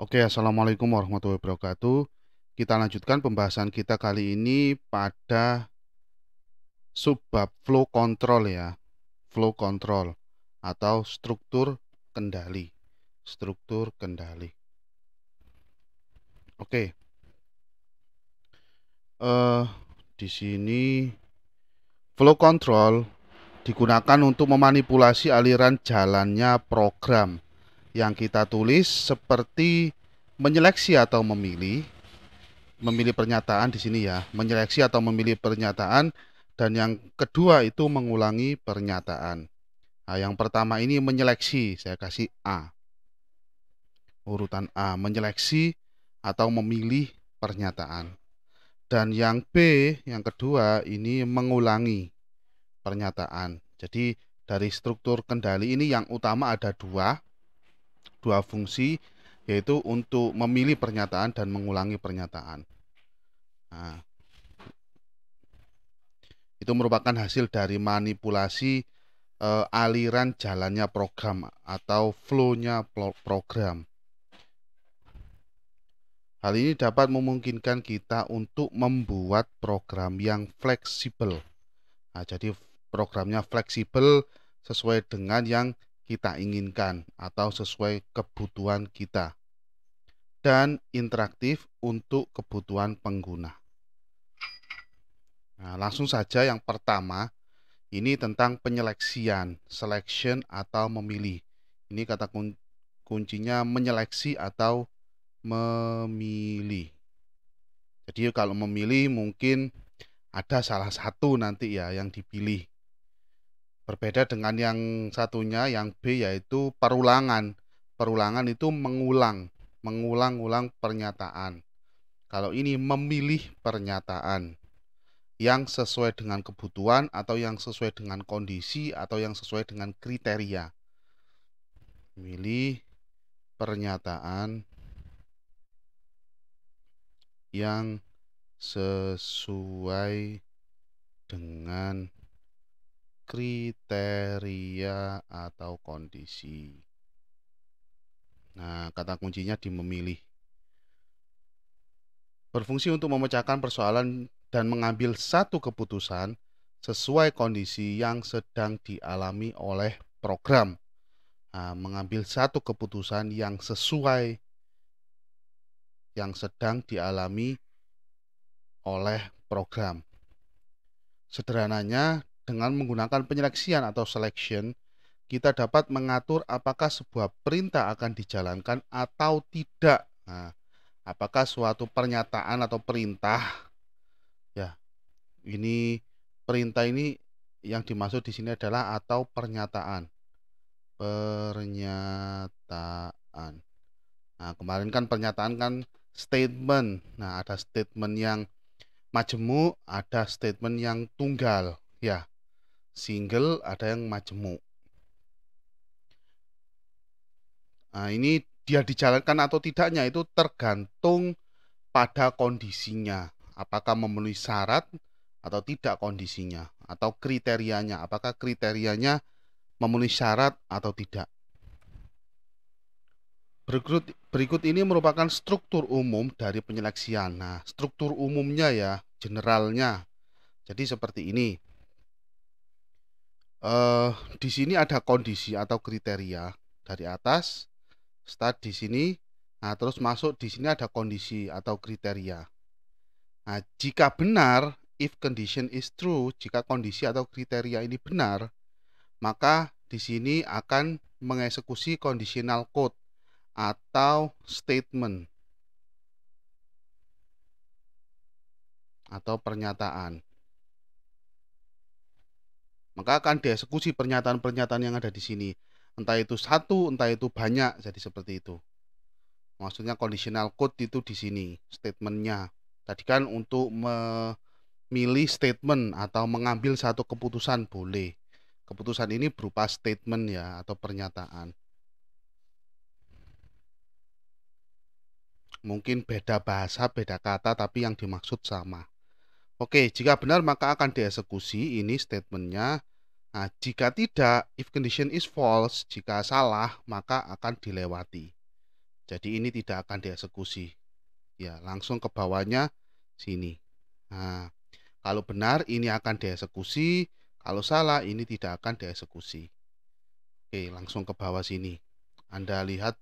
Oke, assalamualaikum warahmatullahi wabarakatuh. Kita lanjutkan pembahasan kita kali ini pada subbab flow control ya, flow control atau struktur kendali. Struktur kendali. Oke, eh di sini flow control digunakan untuk memanipulasi aliran jalannya program yang kita tulis seperti menyeleksi atau memilih pernyataan di sini ya, menyeleksi atau memilih pernyataan, dan yang kedua itu mengulangi pernyataan. Nah, yang pertama ini menyeleksi, saya kasih A, urutan A, menyeleksi atau memilih pernyataan. Dan yang B, yang kedua ini mengulangi pernyataan. Jadi dari struktur kendali ini yang utama ada dua fungsi, yaitu untuk memilih pernyataan dan mengulangi pernyataan. Nah, itu merupakan hasil dari manipulasi aliran jalannya program atau flow-nya program. Hal ini dapat memungkinkan kita untuk membuat program yang fleksibel. Nah, jadi programnya fleksibel sesuai dengan yang kita inginkan atau sesuai kebutuhan kita, dan interaktif untuk kebutuhan pengguna. Nah, langsung saja yang pertama, ini tentang penyeleksian, selection atau memilih. Ini kata kuncinya menyeleksi atau memilih. Jadi kalau memilih mungkin ada salah satu nanti ya yang dipilih. Berbeda dengan yang satunya, yang B, yaitu perulangan. Perulangan itu mengulang-ulang pernyataan. Kalau ini memilih pernyataan yang sesuai dengan kebutuhan atau yang sesuai dengan kondisi atau yang sesuai dengan kriteria. Milih pernyataan yang sesuai dengan kriteria atau kondisi. Nah, kata kuncinya di memilih. Berfungsi untuk memecahkan persoalan dan mengambil satu keputusan sesuai kondisi yang sedang dialami oleh program. Nah, mengambil satu keputusan yang sesuai yang sedang dialami oleh program. Sederhananya, dengan menggunakan penyeleksian atau selection, kita dapat mengatur apakah sebuah perintah akan dijalankan atau tidak. Nah, apakah suatu pernyataan atau perintah, ya, ini perintah ini yang dimaksud di sini adalah atau pernyataan. Pernyataan. Nah, kemarin kan pernyataan kan statement. Nah, ada statement yang majemuk, ada statement yang tunggal, ya. Single, ada yang majemuk. Nah, ini dia dijalankan atau tidaknya itu tergantung pada kondisinya. Apakah memenuhi syarat atau tidak kondisinya, atau kriterianya, apakah kriterianya memenuhi syarat atau tidak. Berikut ini merupakan struktur umum dari penyeleksian. Nah, struktur umumnya ya, generalnya. Jadi seperti ini. Di sini ada kondisi atau kriteria dari atas, start di sini. Nah, terus masuk di sini ada kondisi atau kriteria. Nah, jika benar, if condition is true, jika kondisi atau kriteria ini benar, maka di sini akan mengeksekusi conditional code atau statement atau pernyataan. Maka akan dieksekusi pernyataan-pernyataan yang ada di sini. Entah itu satu, entah itu banyak, jadi seperti itu. Maksudnya conditional code itu di sini, statementnya. Tadi kan untuk memilih statement atau mengambil satu keputusan boleh. Keputusan ini berupa statement ya, atau pernyataan. Mungkin beda bahasa, beda kata, tapi yang dimaksud sama. Oke, jika benar maka akan dieksekusi, ini statementnya. Nah, jika tidak, if condition is false, jika salah, maka akan dilewati. Jadi ini tidak akan dieksekusi. Ya, langsung ke bawahnya sini. Nah, kalau benar ini akan dieksekusi, kalau salah ini tidak akan dieksekusi. Oke, langsung ke bawah sini. Anda lihat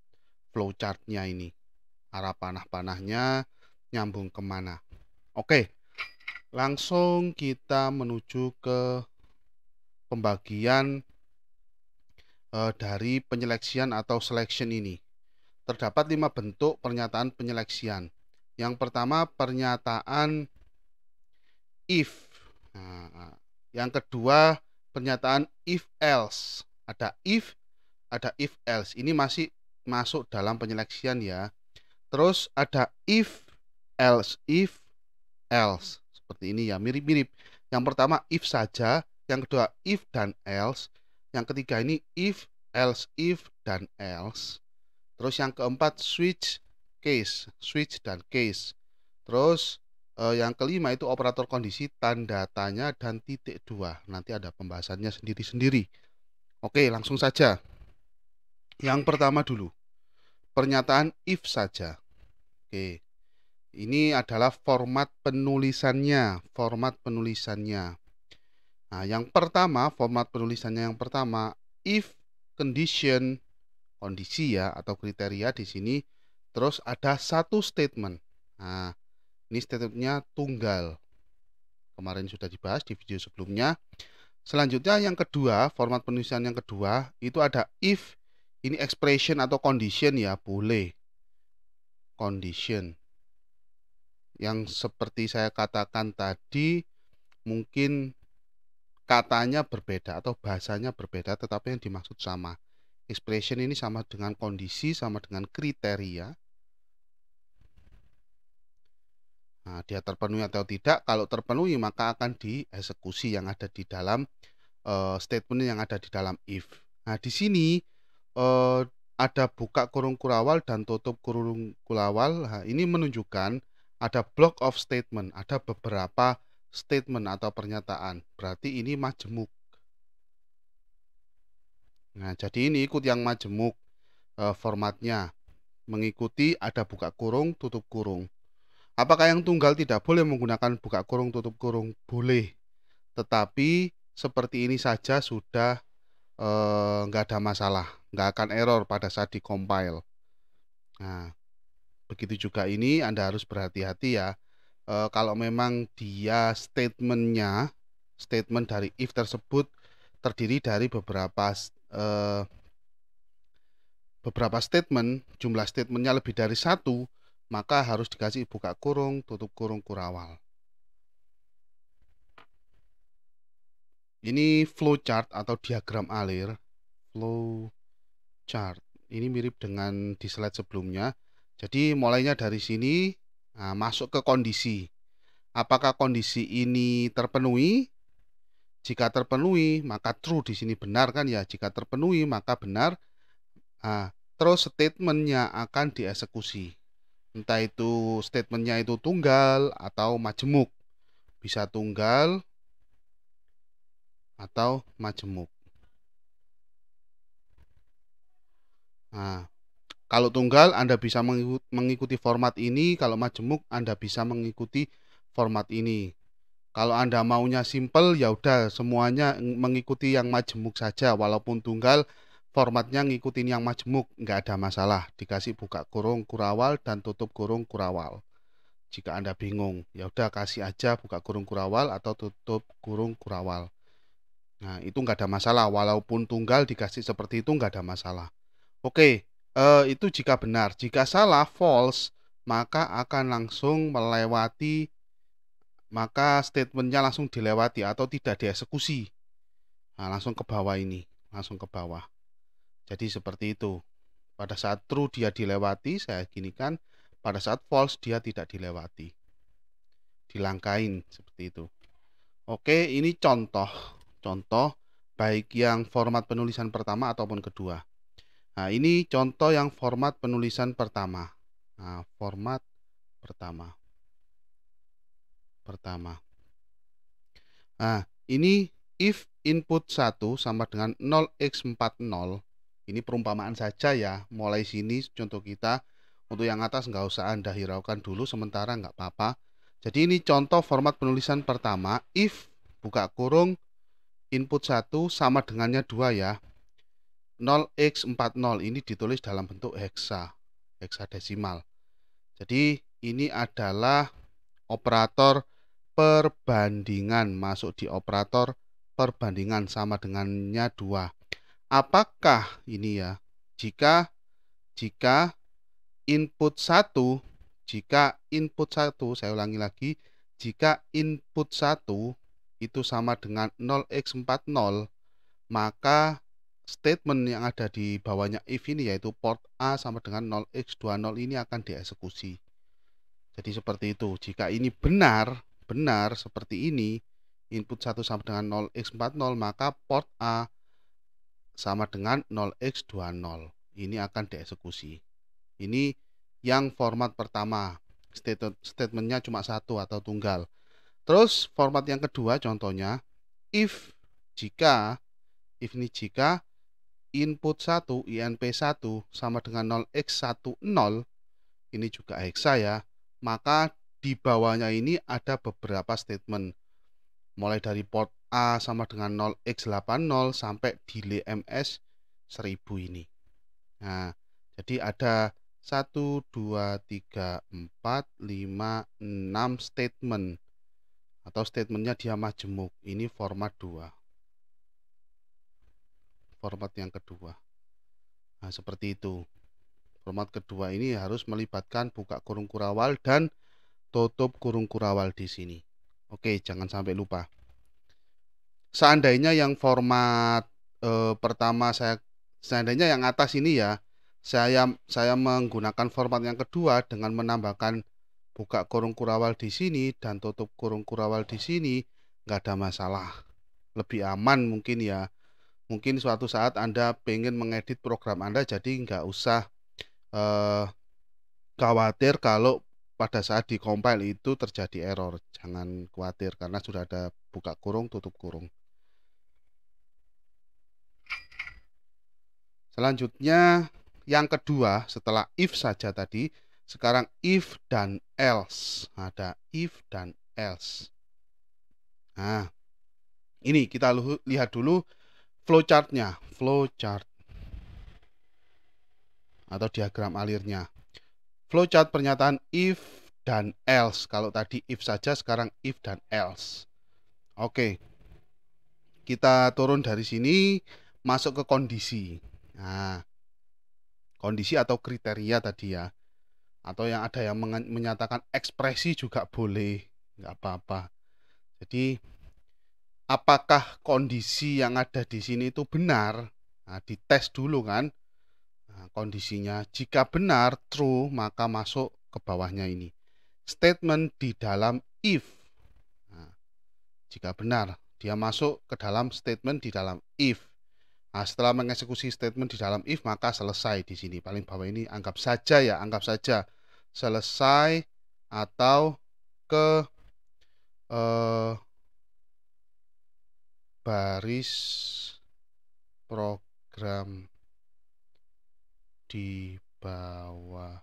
flowchartnya ini. Arah panah-panahnya nyambung kemana. Oke, langsung kita menuju ke pembagian dari penyeleksian atau selection ini. Terdapat 5 bentuk pernyataan penyeleksian. Yang pertama, pernyataan if. Nah, yang kedua, pernyataan if else. Ada if else. Ini masih masuk dalam penyeleksian ya. Terus ada if else. Seperti ini ya, mirip-mirip. Yang pertama if saja, yang kedua if dan else, yang ketiga ini if dan else. Terus yang keempat switch dan case. Terus yang kelima itu operator kondisi, tanda tanya dan titik dua. Nanti ada pembahasannya sendiri-sendiri. Oke, langsung saja. Yang pertama dulu, pernyataan if saja. Oke, ini adalah format penulisannya. Nah, yang pertama, format penulisannya yang pertama, if condition, kondisi ya atau kriteria di sini. Terus ada satu statement. Nah, ini statementnya tunggal. Kemarin sudah dibahas di video sebelumnya. Selanjutnya yang kedua, format penulisan yang kedua itu ada if, ini expression atau condition ya, boleh. Condition. Yang seperti saya katakan tadi, mungkin katanya berbeda atau bahasanya berbeda, tetapi yang dimaksud sama. Expression ini sama dengan kondisi, sama dengan kriteria. Nah, dia terpenuhi atau tidak. Kalau terpenuhi maka akan dieksekusi yang ada di dalam statement yang ada di dalam if. Nah, di sini ada buka kurung kurawal dan tutup kurung kurawal. Nah, ini menunjukkan ada block of statement, ada beberapa statement atau pernyataan. Berarti ini majemuk. Nah, jadi ini ikut yang majemuk formatnya. Mengikuti ada buka kurung, tutup kurung. Apakah yang tunggal tidak boleh menggunakan buka kurung, tutup kurung? Boleh. Tetapi seperti ini saja sudah nggak ada masalah. Nggak akan error pada saat di-compile. Nah, begitu juga ini Anda harus berhati-hati ya. Kalau memang dia statement dari if tersebut terdiri dari beberapa statement, jumlah statementnya lebih dari satu, maka harus dikasih buka kurung, tutup kurung kurawal. Ini flowchart atau diagram alir. Flowchart. Ini mirip dengan di slide sebelumnya. Jadi mulainya dari sini, nah, masuk ke kondisi. Apakah kondisi ini terpenuhi? Jika terpenuhi, maka true di sini benar kan ya. Jika terpenuhi, maka benar. Nah, terus statementnya akan dieksekusi. Entah itu statementnya itu tunggal atau majemuk. Bisa tunggal atau majemuk. Nah, kalau tunggal Anda bisa mengikuti format ini, kalau majemuk Anda bisa mengikuti format ini. Kalau Anda maunya simple, ya udah semuanya mengikuti yang majemuk saja, walaupun tunggal formatnya ngikutin yang majemuk, nggak ada masalah. Dikasih buka kurung kurawal dan tutup kurung kurawal. Jika Anda bingung, ya udah kasih aja buka kurung kurawal atau tutup kurung kurawal. Nah, itu nggak ada masalah, walaupun tunggal dikasih seperti itu nggak ada masalah. Oke, itu jika benar. Jika salah, false, maka akan langsung melewati, maka statementnya langsung dilewati atau tidak dieksekusi. Nah, langsung ke bawah ini, langsung ke bawah. Jadi seperti itu. Pada saat true dia dilewati, saya ginikan. Pada saat false dia tidak dilewati. Dilangkain seperti itu. Oke, ini contoh baik yang format penulisan pertama ataupun kedua. Nah, ini contoh yang format penulisan pertama. Nah, format pertama. Nah, ini if input 1 sama dengan 0x40. Ini perumpamaan saja ya. Mulai sini contoh kita Untuk yang atas nggak usah Anda hiraukan dulu sementara, nggak apa-apa. Jadi ini contoh format penulisan pertama, if buka kurung input 1 sama dengannya 2 ya. 0x40 ini ditulis dalam bentuk heksadesimal. Jadi ini adalah operator perbandingan, masuk di operator perbandingan sama dengannya 2. Apakah ini ya? Jika input 1, saya ulangi lagi, jika input 1 itu sama dengan 0x40, maka statement yang ada di bawahnya if ini, yaitu port A sama dengan 0x20 ini akan dieksekusi. Jadi seperti itu. Jika ini benar seperti ini, input 1 sama dengan 0x40, maka port A sama dengan 0x20. Ini akan dieksekusi. Ini yang format pertama. Statementnya cuma satu atau tunggal. Terus format yang kedua contohnya, if ini jika input 1 INP1 sama dengan 0x10, ini juga heksa ya, maka di bawahnya ini ada beberapa statement. Mulai dari port A sama dengan 0x80 sampai delay MS 1000 ini. Nah, jadi ada 1, 2, 3, 4, 5, 6 statement. Atau statementnya dia majemuk. Ini format 2. Format yang kedua. Nah, seperti itu. Format kedua ini harus melibatkan buka kurung kurawal dan tutup kurung kurawal di sini. Oke, jangan sampai lupa. Seandainya yang format pertama seandainya yang atas ini ya, saya menggunakan format yang kedua dengan menambahkan buka kurung kurawal di sini dan tutup kurung kurawal di sini, nggak ada masalah. Lebih aman mungkin ya. Mungkin suatu saat Anda pengen mengedit program Anda, jadi nggak usah khawatir kalau pada saat dikompil itu terjadi error. Jangan khawatir karena sudah ada buka kurung tutup kurung. Selanjutnya yang kedua setelah if saja tadi, sekarang if dan else. Ada if dan else. Nah, ini kita lihat dulu flowchartnya, flowchart atau diagram alirnya. Flowchart pernyataan if dan else. Kalau tadi if saja, sekarang if dan else. Oke, kita turun dari sini masuk ke kondisi. Nah, kondisi atau kriteria tadi ya, atau yang ada yang menyatakan ekspresi juga boleh, nggak apa-apa. Jadi apakah kondisi yang ada di sini itu benar? Nah, dites dulu kan. Nah, kondisinya jika benar true, maka masuk ke bawahnya ini statement di dalam if. Nah, jika benar dia masuk ke dalam statement di dalam if. Nah, setelah mengeksekusi statement di dalam if, maka selesai di sini. Paling bawah ini anggap saja ya, anggap saja selesai atau ke baris program di bawahnya.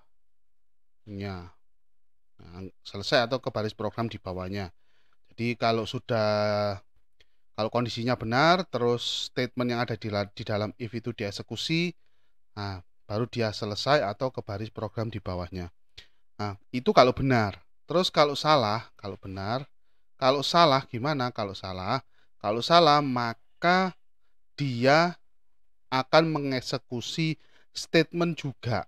Nah, selesai atau ke baris program di bawahnya. Jadi kalau kondisinya benar, terus statement yang ada di dalam if itu dieksekusi, nah, baru dia selesai atau ke baris program di bawahnya. Nah, itu kalau benar. Terus kalau salah, kalau benar, kalau salah gimana? Kalau salah maka dia akan mengeksekusi statement juga.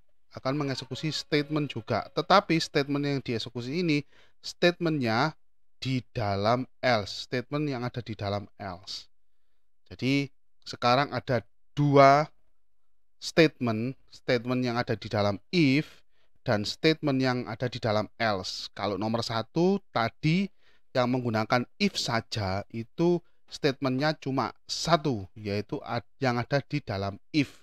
Tetapi statement yang dieksekusi ini statementnya di dalam else, statement yang ada di dalam else. Jadi sekarang ada dua statement yang ada di dalam if dan statement yang ada di dalam else. Kalau nomor 1 tadi yang menggunakan if saja, itu statementnya cuma satu, yaitu yang ada di dalam if.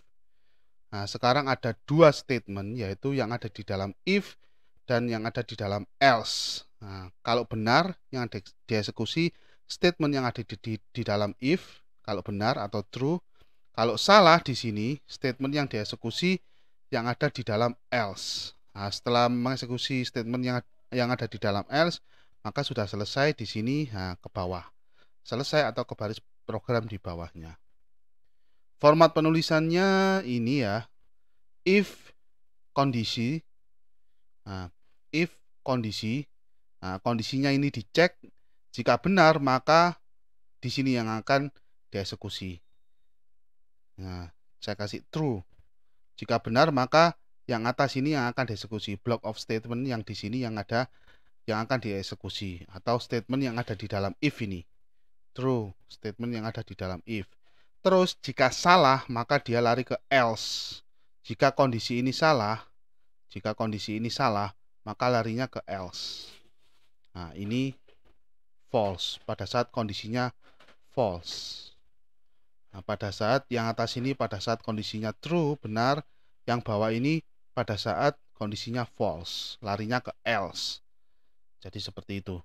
Nah, sekarang ada dua statement, yaitu yang ada di dalam if dan yang ada di dalam else. Nah, kalau benar yang dieksekusi statement yang ada di dalam if, kalau benar atau true. Kalau salah di sini statement yang dieksekusi yang ada di dalam else. Nah, setelah mengeksekusi statement yang ada di dalam else, maka sudah selesai di sini. Nah, ke bawah. Selesai atau ke baris program di bawahnya. Format penulisannya ini ya, if kondisi. Nah, if kondisi. Nah, kondisinya ini dicek. Jika benar, maka di sini yang akan dieksekusi. Nah, saya kasih true. Jika benar, maka yang atas ini yang akan dieksekusi. Block of statement yang di sini yang akan dieksekusi, atau statement yang ada di dalam if ini. True, statement yang ada di dalam if. Terus jika salah, maka dia lari ke else. Jika kondisi ini salah, maka larinya ke else. Nah, ini false pada saat kondisinya false. Nah, pada saat yang atas ini pada saat kondisinya true, benar, yang bawah ini pada saat kondisinya false, larinya ke else. Jadi seperti itu.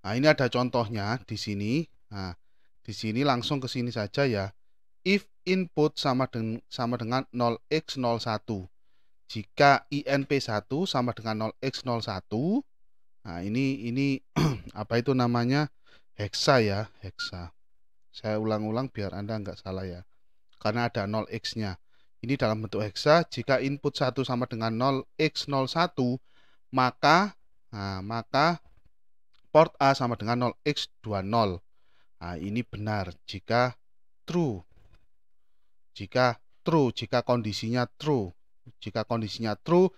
Nah, ini ada contohnya di sini. Nah, di sini langsung ke sini saja ya. If input sama dengan 0x01. Jika INP1 sama dengan 0x01. Nah, ini apa itu namanya? Hexa ya, hexa. Saya ulang-ulang biar Anda nggak salah ya. Karena ada 0x-nya. Ini dalam bentuk hexa. Jika input 1 sama dengan 0x01, maka port A sama dengan 0x20. Nah, ini benar jika true. Jika kondisinya true. Jika kondisinya true,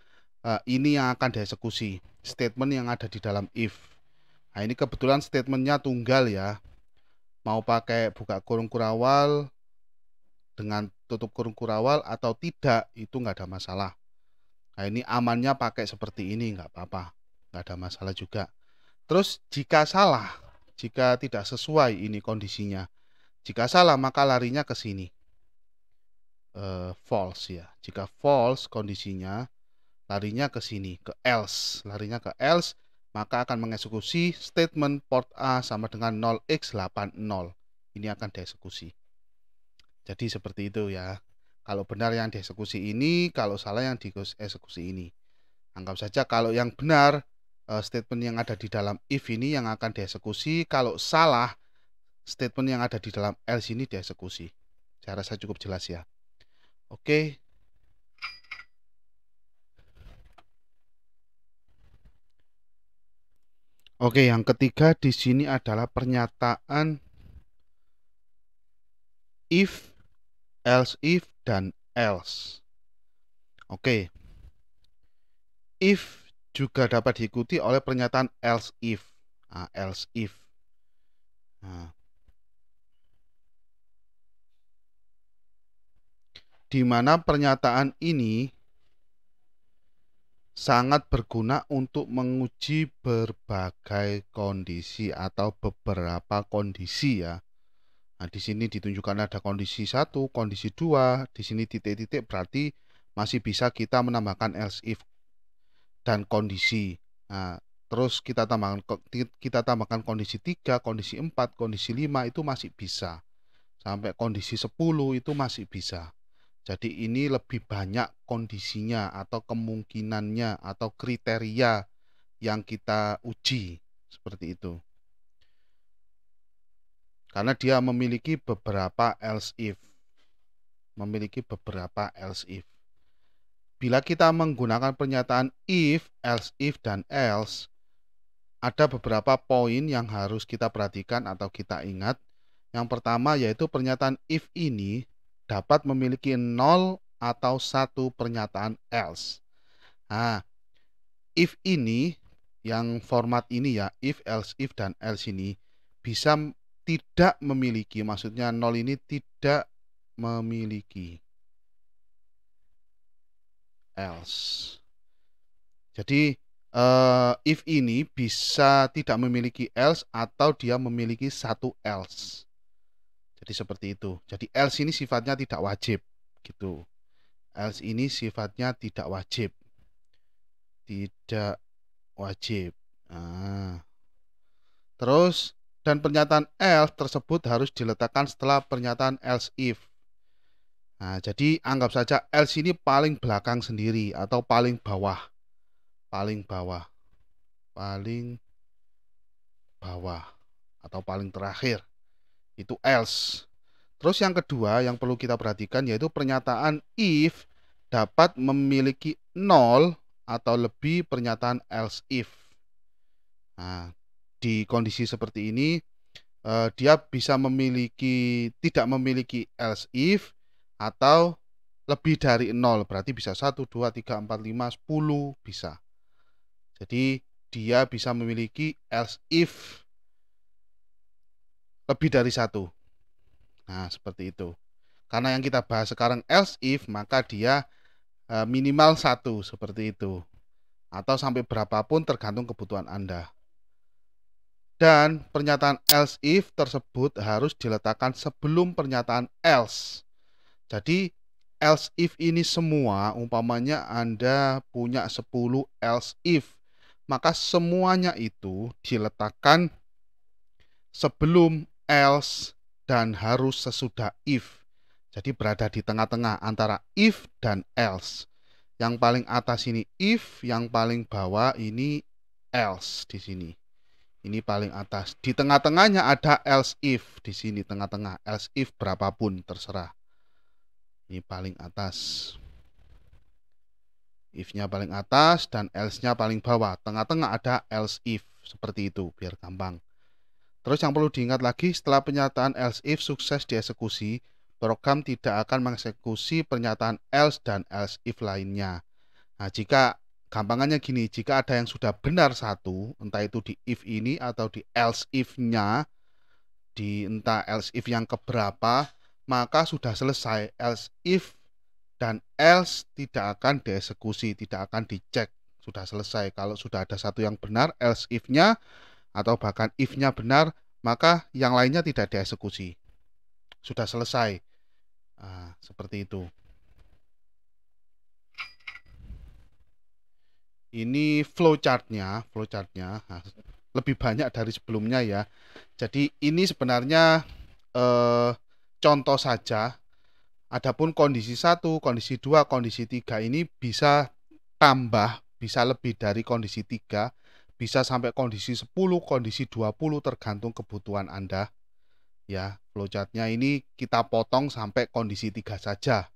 ini yang akan dieksekusi. Statement yang ada di dalam if. Nah, ini kebetulan statementnya tunggal ya. Mau pakai buka kurung kurawal dengan tutup kurung kurawal atau tidak, itu nggak ada masalah. Nah, ini amannya pakai seperti ini, nggak apa-apa. Nggak ada masalah juga. Terus jika salah, jika tidak sesuai ini kondisinya, jika salah maka larinya ke sini. False ya. Jika false kondisinya, larinya ke sini, ke else. Larinya ke else, maka akan mengeksekusi statement port A sama dengan 0x80. Ini akan dieksekusi. Jadi seperti itu ya. Kalau benar yang dieksekusi ini, kalau salah yang dieksekusi ini. Anggap saja kalau yang benar, statement yang ada di dalam if ini yang akan dieksekusi. Kalau salah, statement yang ada di dalam else ini dieksekusi. Saya rasa cukup jelas ya. Oke. Oke, yang ketiga di sini adalah pernyataan if, else if, dan else. Oke. If juga dapat diikuti oleh pernyataan else if. Nah, else if. Nah, di mana pernyataan ini sangat berguna untuk menguji berbagai kondisi atau beberapa kondisi ya. Nah, di sini ditunjukkan ada kondisi 1, kondisi 2, di sini titik-titik berarti masih bisa kita menambahkan else if dan kondisi. Nah, terus kita tambahkan kondisi 3, kondisi 4, kondisi 5 itu masih bisa. Sampai kondisi 10 itu masih bisa. Jadi ini lebih banyak kondisinya atau kemungkinannya atau kriteria yang kita uji seperti itu. Karena dia memiliki beberapa else if. Bila kita menggunakan pernyataan if, else if, dan else, ada beberapa poin yang harus kita perhatikan atau kita ingat. Yang pertama yaitu pernyataan if ini dapat memiliki 0 atau 1 pernyataan else. Nah, if ini, yang format ini ya, if, else, if, dan else ini bisa tidak memiliki, maksudnya 0 ini tidak memiliki else. Jadi, if ini bisa tidak memiliki else atau dia memiliki satu else. Jadi seperti itu. Jadi else ini sifatnya tidak wajib gitu. Else ini sifatnya tidak wajib. Tidak wajib. Nah. Terus dan pernyataan else tersebut harus diletakkan setelah pernyataan else if. Nah, jadi anggap saja else ini paling belakang sendiri atau paling bawah. Paling bawah. Paling bawah atau paling terakhir. Itu else. Terus yang kedua yang perlu kita perhatikan yaitu pernyataan if dapat memiliki nol atau lebih pernyataan else if. Nah, di kondisi seperti ini dia bisa tidak memiliki else if atau lebih dari 0, berarti bisa 1, 2, 3, 4, 5, 10 bisa. Jadi dia bisa memiliki else if lebih dari 1. Nah, seperti itu. Karena yang kita bahas sekarang else if, maka dia minimal 1 seperti itu. Atau sampai berapapun tergantung kebutuhan Anda. Dan pernyataan else if tersebut harus diletakkan sebelum pernyataan else. Jadi else if ini semua, umpamanya Anda punya 10 else if, maka semuanya itu diletakkan sebelum else dan harus sesudah if. Jadi berada di tengah-tengah antara if dan else. Yang paling atas ini if, yang paling bawah ini else di sini. Ini paling atas. Di tengah-tengahnya ada else if di sini tengah-tengah. Else if berapapun terserah. Ini paling atas. If-nya paling atas dan else-nya paling bawah. Tengah-tengah ada else if. Seperti itu biar gampang. Terus yang perlu diingat lagi, setelah pernyataan else if sukses dieksekusi, program tidak akan mengeksekusi pernyataan else dan else if lainnya. Nah, jika gampangannya gini, jika ada yang sudah benar satu, entah itu di if ini atau di else if-nya, di entah else if yang keberapa, maka sudah selesai. Else if dan else tidak akan dieksekusi, tidak akan dicek, sudah selesai. Kalau sudah ada satu yang benar, else if-nya atau bahkan if-nya benar, maka yang lainnya tidak dieksekusi. Sudah selesai. Nah, seperti itu. Ini flowchartnya, nah, lebih banyak dari sebelumnya ya. Jadi ini sebenarnya contoh saja. Adapun kondisi 1, kondisi 2, kondisi 3 ini bisa tambah, bisa lebih dari kondisi 3, bisa sampai kondisi 10, kondisi 20 tergantung kebutuhan Anda. Ya, flowchartnya ini kita potong sampai kondisi 3 saja.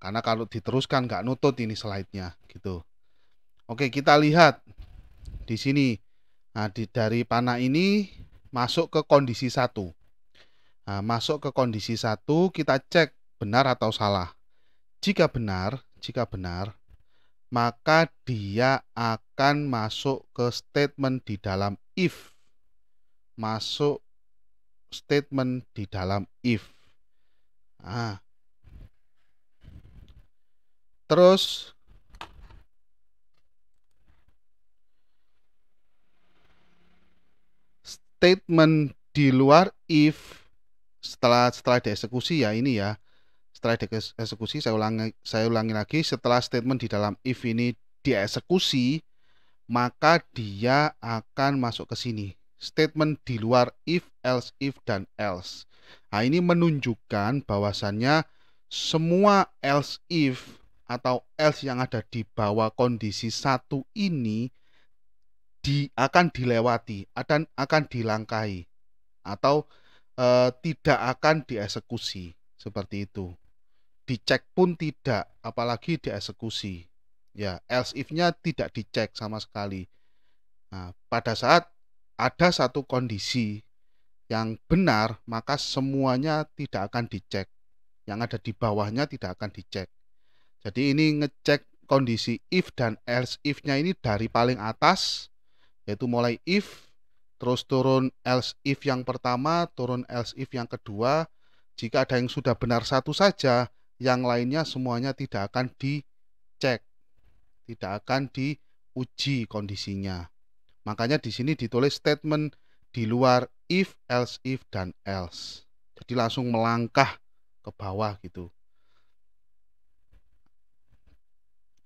Karena kalau diteruskan nggak nutut ini slide-nya gitu. Oke, kita lihat di sini. Nah, dari panah ini masuk ke kondisi 1. Nah, masuk ke kondisi 1, kita cek benar atau salah. Jika benar, maka dia akan masuk ke statement di dalam if. Masuk statement di dalam if. Nah, terus statement di luar if setelah dieksekusi ya ini ya. Setelah dieksekusi saya ulangi lagi, setelah statement di dalam if ini dieksekusi, maka dia akan masuk ke sini. Statement di luar if, else if dan else. Nah, ini menunjukkan bahwasannya semua else if atau else yang ada di bawah kondisi 1 ini akan dilewati, akan dilangkahi atau tidak akan dieksekusi seperti itu. Dicek pun tidak, apalagi dieksekusi. Ya, else if-nya tidak dicek sama sekali. Nah, pada saat ada satu kondisi yang benar, maka semuanya tidak akan dicek. Yang ada di bawahnya tidak akan dicek. Jadi ini ngecek kondisi if dan else if-nya ini dari paling atas, yaitu mulai if, terus turun else if yang pertama, turun else if yang kedua. Jika ada yang sudah benar satu saja, yang lainnya semuanya tidak akan dicek, tidak akan diuji kondisinya. Makanya di sini ditulis statement di luar if, else if, dan else. Jadi langsung melangkah ke bawah gitu.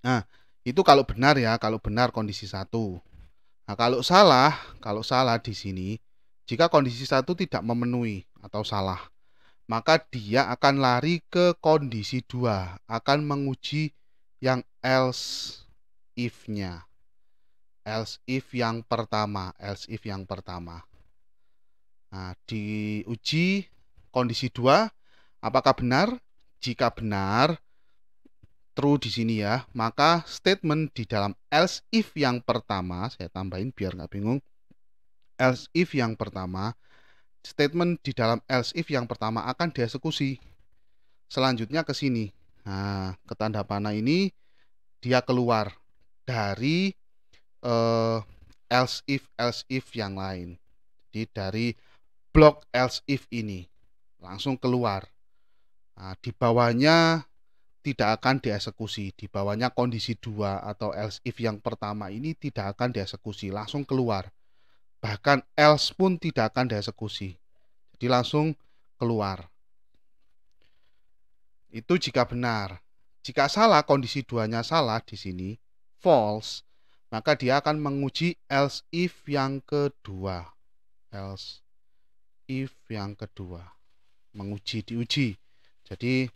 Nah, itu kalau benar ya, kalau benar kondisi 1. Nah, kalau salah di sini, jika kondisi 1 tidak memenuhi atau salah, maka dia akan lari ke kondisi 2, akan menguji yang else if-nya. Else if yang pertama, else if yang pertama. Nah, diuji kondisi 2, apakah benar? Jika benar, true di sini ya, maka statement di dalam else if yang pertama, saya tambahin biar nggak bingung. Else if yang pertama, statement di dalam else if yang pertama akan dieksekusi. Selanjutnya ke sini. Nah, ke tanda panah ini dia keluar dari else if yang lain. Jadi dari blok else if ini langsung keluar. Nah, di bawahnya tidak akan dieksekusi. Di bawahnya kondisi 2 atau else if yang pertama ini tidak akan dieksekusi, langsung keluar. Bahkan else pun tidak akan dieksekusi. Jadi langsung keluar. Itu jika benar. Jika salah, kondisi 2-nya salah di sini, false, maka dia akan menguji else if yang kedua. Else if yang kedua. Diuji. Jadi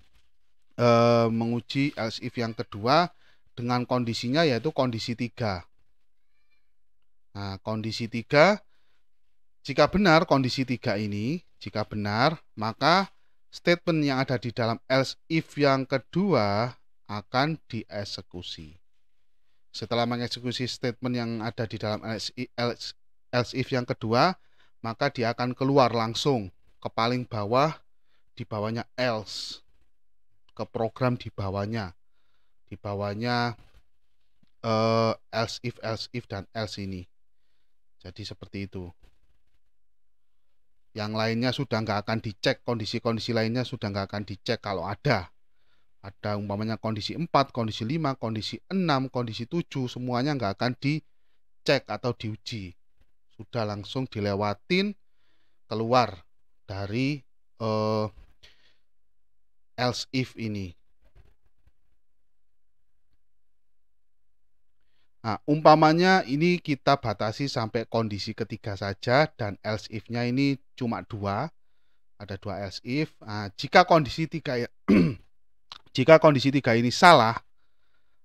menguji else if yang kedua dengan kondisinya yaitu kondisi 3. Nah, kondisi 3, jika benar kondisi 3 ini, jika benar, maka statement yang ada di dalam else if yang kedua akan dieksekusi. Setelah mengeksekusi statement yang ada di dalam else if yang kedua, maka dia akan keluar langsung ke paling bawah, di bawahnya else, ke program di bawahnya. Di bawahnya else if dan else ini. Jadi seperti itu. Yang lainnya sudah nggak akan dicek, kondisi-kondisi lainnya sudah nggak akan dicek kalau ada. Ada umpamanya kondisi 4, kondisi 5, kondisi 6, kondisi 7, semuanya nggak akan dicek atau diuji. Sudah langsung dilewatin, keluar dari else if ini. Nah, umpamanya ini kita batasi sampai kondisi ketiga saja dan else if-nya ini cuma 2. Ada 2 else if. Nah, jika kondisi 3 jika kondisi 3 ini salah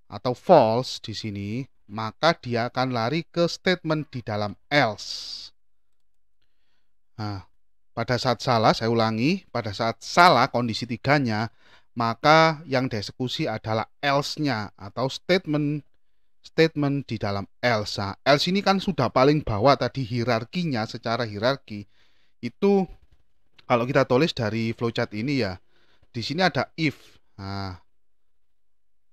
atau false di sini, maka dia akan lari ke statement di dalam else. Nah, pada saat salah, saya ulangi, pada saat salah kondisi 3-nya, maka yang dieksekusi adalah else-nya atau statement di dalam else. Nah, else ini kan sudah paling bawah tadi hierarkinya, secara hierarki itu kalau kita tulis dari flowchart ini ya, di sini ada if. Nah,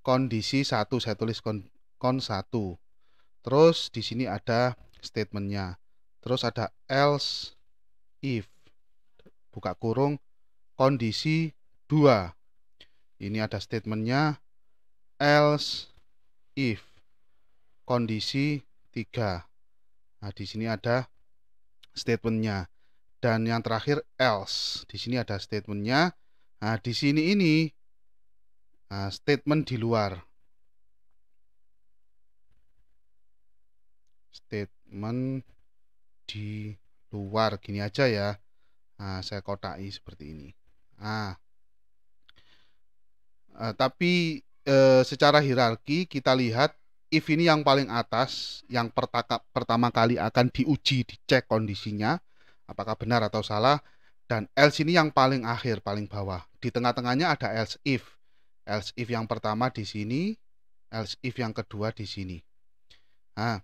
kondisi 1 saya tulis kon 1. Terus di sini ada statementnya. Terus ada else if, buka kurung, kondisi 2. Ini ada statementnya, else if, kondisi 3. Nah, di sini ada statementnya. Dan yang terakhir else. Di sini ada statementnya. Nah, di sini ini statement di luar. Statement di luar gini aja ya. Nah, saya kotai seperti ini. Nah, tapi secara hierarki kita lihat if ini yang paling atas, yang pertama kali akan diuji, dicek kondisinya apakah benar atau salah, dan else ini yang paling akhir, paling bawah. Di tengah-tengahnya ada else if. Else if yang pertama di sini, else if yang kedua di sini. Nah,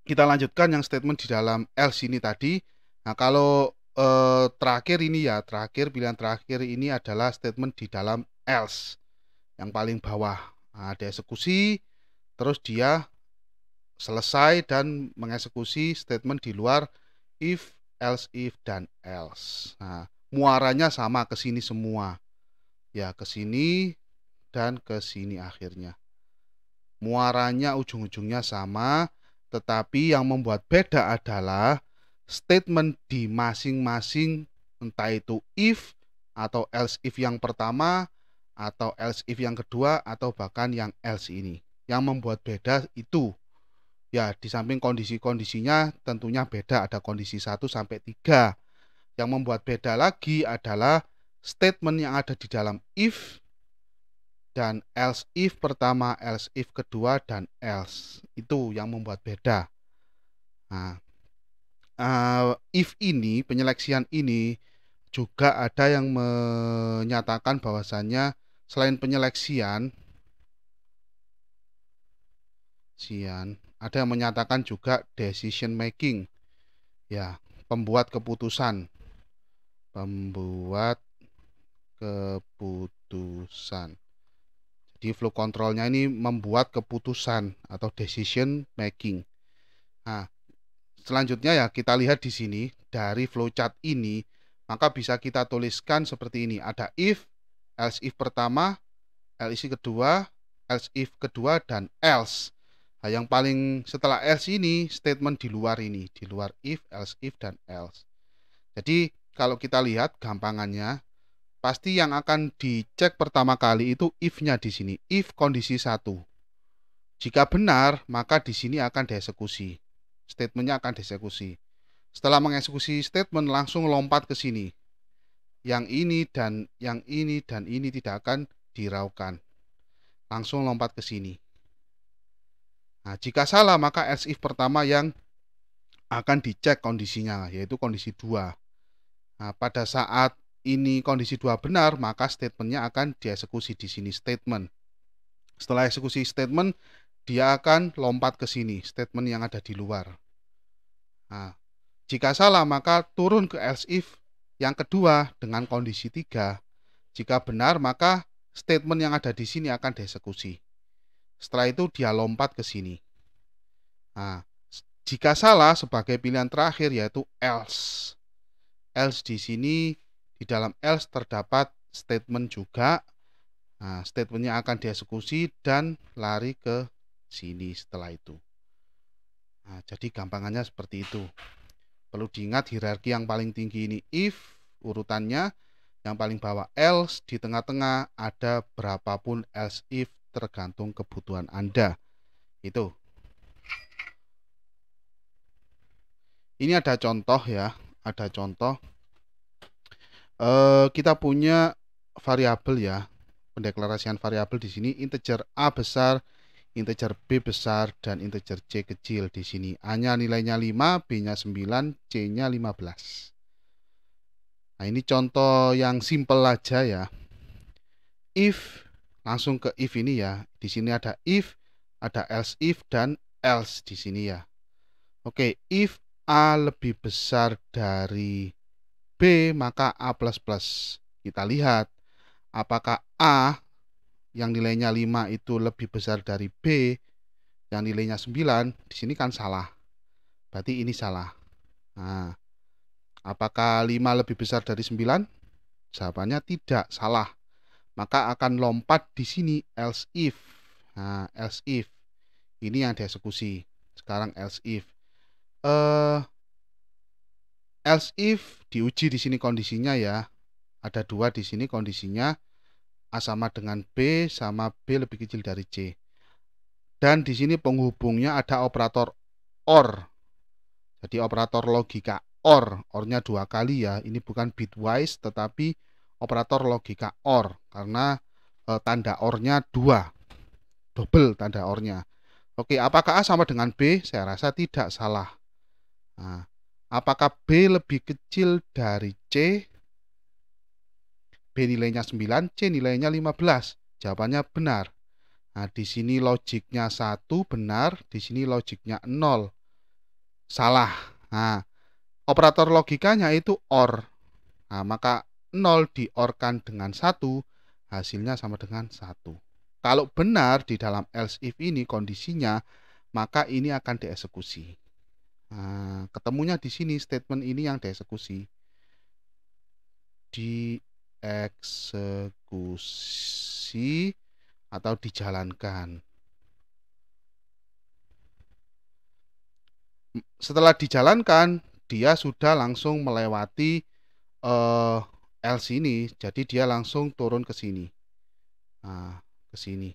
kita lanjutkan yang statement di dalam else ini tadi. Nah, kalau terakhir ini ya, pilihan terakhir ini adalah statement di dalam else yang paling bawah. Nah, ada eksekusi, terus dia selesai dan mengeksekusi statement di luar if, else if, dan else. Nah, muaranya sama ke sini semua. Ya, ke sini dan ke sini akhirnya. Muaranya ujung-ujungnya sama, tetapi yang membuat beda adalah statement di masing-masing, entah itu if atau else if yang pertama atau else if yang kedua atau bahkan yang else ini. Yang membuat beda itu ya, di samping kondisi-kondisinya tentunya beda, ada kondisi 1 sampai 3. Yang membuat beda lagi adalah statement yang ada di dalam if dan else if pertama, else if kedua, dan else. Itu yang membuat beda. Nah, if ini, penyeleksian ini juga ada yang menyatakan bahwasannya selain penyeleksian, ada yang menyatakan juga decision making, ya, pembuat keputusan. Jadi flow controlnya ini membuat keputusan atau decision making. Nah, selanjutnya ya kita lihat di sini dari flowchart ini, maka bisa kita tuliskan seperti ini. Ada if, else if pertama, else if kedua, dan else. Nah, yang paling setelah else ini statement di luar ini, di luar if, else if, dan else. Jadi kalau kita lihat gampangannya, pasti yang akan dicek pertama kali itu if-nya di sini. If kondisi 1. Jika benar, maka di sini akan dieksekusi. Statementnya akan dieksekusi. Setelah mengeksekusi statement, langsung lompat ke sini. Yang ini dan yang ini dan ini tidak akan diraukan. Langsung lompat ke sini. Nah, jika salah, maka else if pertama yang akan dicek kondisinya, yaitu kondisi 2. Nah, pada saat ini kondisi 2 benar, maka statementnya akan dieksekusi di sini statement. Setelah eksekusi statement, dia akan lompat ke sini, statement yang ada di luar. Nah, jika salah, maka turun ke else if yang kedua dengan kondisi 3. Jika benar, maka statement yang ada di sini akan dieksekusi. Setelah itu dia lompat ke sini. Nah, jika salah, sebagai pilihan terakhir yaitu else. Else di sini, di dalam else terdapat statement juga. Nah, statementnya akan dieksekusi dan lari ke sini setelah itu. Nah, jadi gampangannya seperti itu. Perlu diingat hierarki yang paling tinggi ini if urutannya, yang paling bawah else, di tengah-tengah ada berapapun else if tergantung kebutuhan Anda. Itu. Ini ada contoh ya, ada contoh. Kita punya variabel ya, pendeklarasian variabel di sini integer a besar, integer b besar, dan integer c kecil di sini. A-nya nilainya 5, B-nya 9, C-nya 15. Nah, ini contoh yang simple aja ya. If, langsung ke if ini ya. Di sini ada if, ada else if, dan else di sini ya. Oke, if A lebih besar dari B, maka A++. Kita lihat apakah A yang nilainya 5 itu lebih besar dari B yang nilainya 9. Di sini kan salah. Berarti ini salah. Nah, apakah 5 lebih besar dari 9? Jawabannya tidak, salah. Maka akan lompat di sini else if. Nah, else if. Ini yang dieksekusi. Sekarang else if. Else if diuji di sini kondisinya ya. Ada 2 di sini kondisinya. A sama dengan B sama B lebih kecil dari C. Dan di sini penghubungnya ada operator OR. Jadi operator logika OR. OR-nya 2 kali ya. Ini bukan bitwise tetapi operator logika OR. Karena tanda OR-nya 2. Double tanda OR-nya. Oke, apakah A sama dengan B? Saya rasa tidak, salah. Nah, apakah B lebih kecil dari C? B nilainya 9, C nilainya 15. Jawabannya benar. Nah, di sini logiknya 1 benar, di sini logiknya 0. Salah. Nah, operator logikanya itu OR. Nah, maka 0 di-OR-kan dengan 1, hasilnya sama dengan 1. Kalau benar di dalam else if ini kondisinya, maka ini akan dieksekusi. Nah, ketemunya di sini statement ini yang dieksekusi. Dieksekusi atau dijalankan. Setelah dijalankan, dia sudah langsung melewati else ini, jadi dia langsung turun ke sini. Nah, ke sini.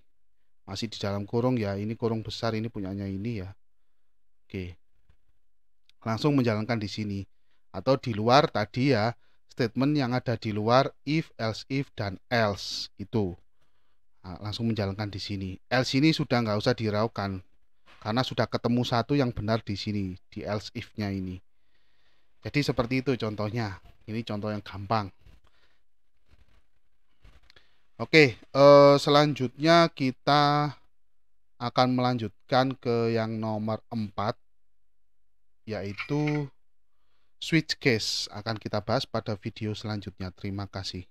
Masih di dalam kurung ya, ini kurung besar, ini punyanya ini ya. Oke. Langsung menjalankan di sini. Atau di luar tadi ya, statement yang ada di luar if, else if, dan else itu. Nah, langsung menjalankan di sini. Else ini sudah nggak usah diraukan karena sudah ketemu satu yang benar di sini, di else if-nya ini. Jadi seperti itu contohnya. Ini contoh yang gampang. Oke, selanjutnya kita akan melanjutkan ke yang nomor 4, yaitu switch case. Akan kita bahas pada video selanjutnya. Terima kasih.